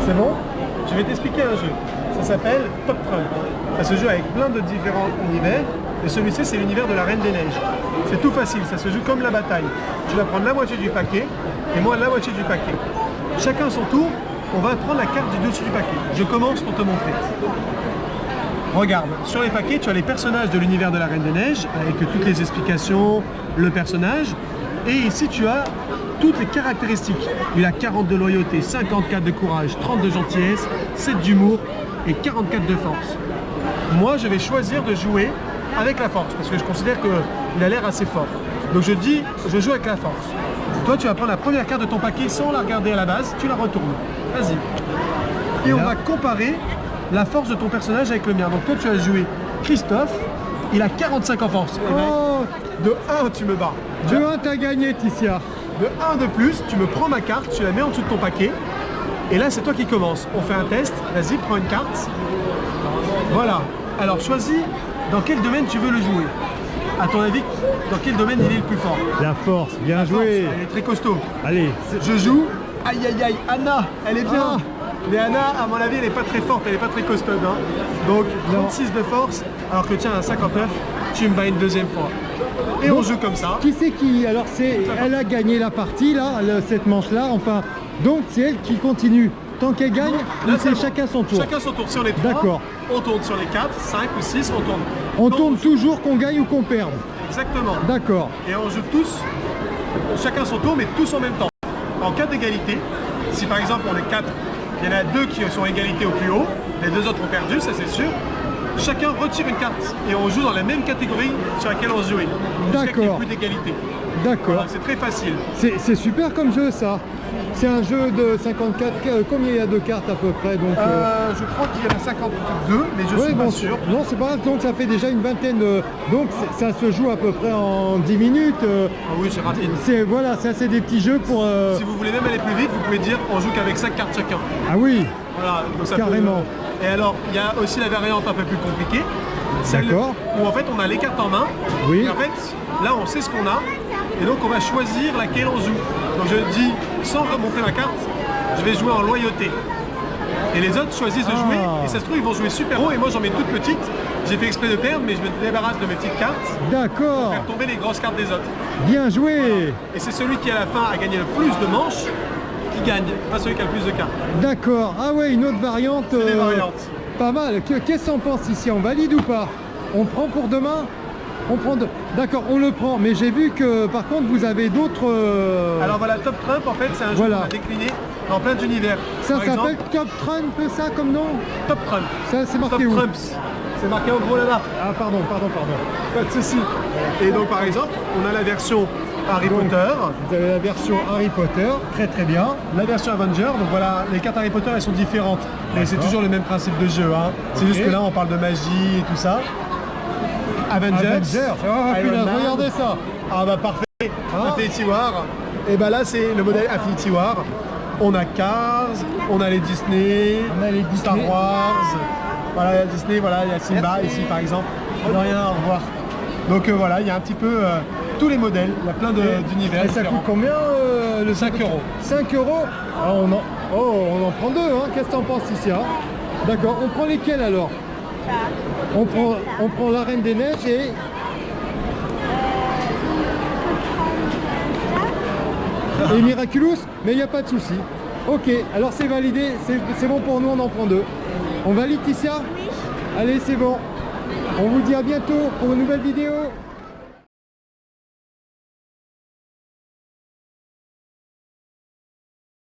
C'est bon? Je vais t'expliquer un jeu. Ça s'appelle Top Trump. Ça se joue avec plein de différents univers. Et celui-ci, c'est l'univers de la Reine des Neiges. C'est tout facile, ça se joue comme la bataille. Tu vas prendre la moitié du paquet et moi la moitié du paquet. Chacun son tour, on va prendre la carte du dessus du paquet. Je commence pour te montrer. Regarde, sur les paquets, tu as les personnages de l'univers de la Reine des Neiges, avec toutes les explications, le personnage. Et ici, tu as toutes les caractéristiques. Il a 40 de loyauté, 54 de courage, 30 de gentillesse, 7 d'humour et 44 de force. Moi, je vais choisir de jouer avec la force, parce que je considère qu'il a l'air assez fort. Donc je dis, je joue avec la force. Toi, tu vas prendre la première carte de ton paquet sans la regarder à la base, tu la retournes. Vas-y. Et on va comparer la force de ton personnage avec le mien. Donc toi, tu as joué Christophe, il a 45 en force. Oh, de 1, tu me bats. de 1, t'as gagné, Ticia. De 1 de plus, tu me prends ma carte, tu la mets en dessous de ton paquet. Et là, c'est toi qui commences. On fait un test. Vas-y, prends une carte. Voilà. Alors, choisis dans quel domaine tu veux le jouer. À ton avis, dans quel domaine il est le plus fort? La force, bien joué. Elle est très costaud. Allez. Je joue. Aïe, aïe, aïe. Anna, elle est bien. Ah. Mais Anna, à mon avis, elle n'est pas très forte. Elle n'est pas très costaud. Hein. Donc, 36 de force, alors que tiens, à 59, tu me bats une deuxième fois. Et Donc, on joue comme ça. Qui c'est qui? Alors, elle a gagné la partie, là, cette manche-là. Enfin, donc, c'est elle qui continue. Tant qu'elle gagne, Là, c'est bon. chacun son tour. Chacun son tour. Si on est 3, D'accord. on tourne sur les 4, 5 ou 6, on tourne. On Donc, tourne toujours qu'on gagne ou qu'on perde. Exactement. D'accord. Et on joue tous, chacun son tour, mais tous en même temps. En cas d'égalité, si par exemple on est 4, il y en a 2 qui sont égalité au plus haut, les 2 autres ont perdu, ça c'est sûr. Chacun retire une carte et on joue dans la même catégorie sur laquelle on se jouait. Jusqu'à qu'il n'y ait D'accord. plus d'égalité. D'accord. Voilà, c'est très facile. C'est super comme jeu, ça. C'est un jeu de 54. Combien il y a de cartes à peu près donc, Je crois qu'il y en a 52, mais je ouais, suis bon, pas sûr. Non, c'est pas grave, donc ça fait déjà une vingtaine. Donc ça se joue à peu près en 10 minutes. Ah oui, c'est rapide. Voilà, ça c'est des petits jeux pour. Si vous voulez même aller plus vite, vous pouvez dire on joue qu'avec 5 cartes chacun. Ah oui, Voilà, donc ça carrément. Et alors, il y a aussi la variante un peu plus compliquée. Celle D'accord. où en fait on a les cartes en main. Oui. Et en fait, là on sait ce qu'on a. Et donc on va choisir laquelle on joue. Donc je dis, sans remonter ma carte, je vais jouer en loyauté. Et les autres choisissent de jouer. Et ça se trouve, ils vont jouer super haut. Et moi j'en mets toutes petites. J'ai fait exprès de perdre, mais je me débarrasse de mes petites cartes. D'accord. Faire tomber les grosses cartes des autres. Bien joué. Et c'est celui qui à la fin a gagné le plus de manches qui gagne, pas celui qui a le plus de cartes. D'accord. Ah ouais, une autre variante. C'est des variantes. Pas mal. Qu'est-ce qu'on pense ici? On valide ou pas? On prend pour demain? On prend D'accord, on le prend. Mais j'ai vu que par contre vous avez d'autres. Alors voilà, Top Trump en fait c'est un jeu Voilà. qu'on a décliné dans plein d'univers. Ça Par s'appelle exemple, Top Trump, ça comme nom? Top Trump. Ça c'est marqué Top où? Trumps. C'est marqué en gros là-bas. Ah pardon. Pas de souci. Et donc par exemple, on a la version Harry Potter, Vous avez la version Harry Potter, très très bien. la version Avenger. Donc voilà, les cartes Harry Potter elles sont différentes. Mais c'est D'accord. toujours le même principe de jeu. Hein. C'est Ok. juste que là on parle de magie et tout ça. Avengers. Ah, Iron punaise, Man. regardez ça. Ah bah parfait. Ah. Infinity War. Et bah là c'est le modèle Infinity War. On a Cars, on a les Disney, On a les Star Disney. Wars. Voilà, il y a Disney, voilà, il y a Simba Merci. ici par exemple. De rien, au revoir. Donc voilà, il y a un petit peu tous les modèles, il y a plein d'univers Et ça coûte différents. combien le 5 euros. 5 euros. Ah, on en prend deux, hein. Qu'est-ce que t'en penses ici, hein? D'accord, on prend lesquels alors? On prend la Reine des Neiges et Miraculous, mais il n'y a pas de souci. Ok, alors c'est validé, c'est bon pour nous, on en prend deux. On valide, Ticia? Allez, c'est bon. On vous dit à bientôt pour une nouvelle vidéo.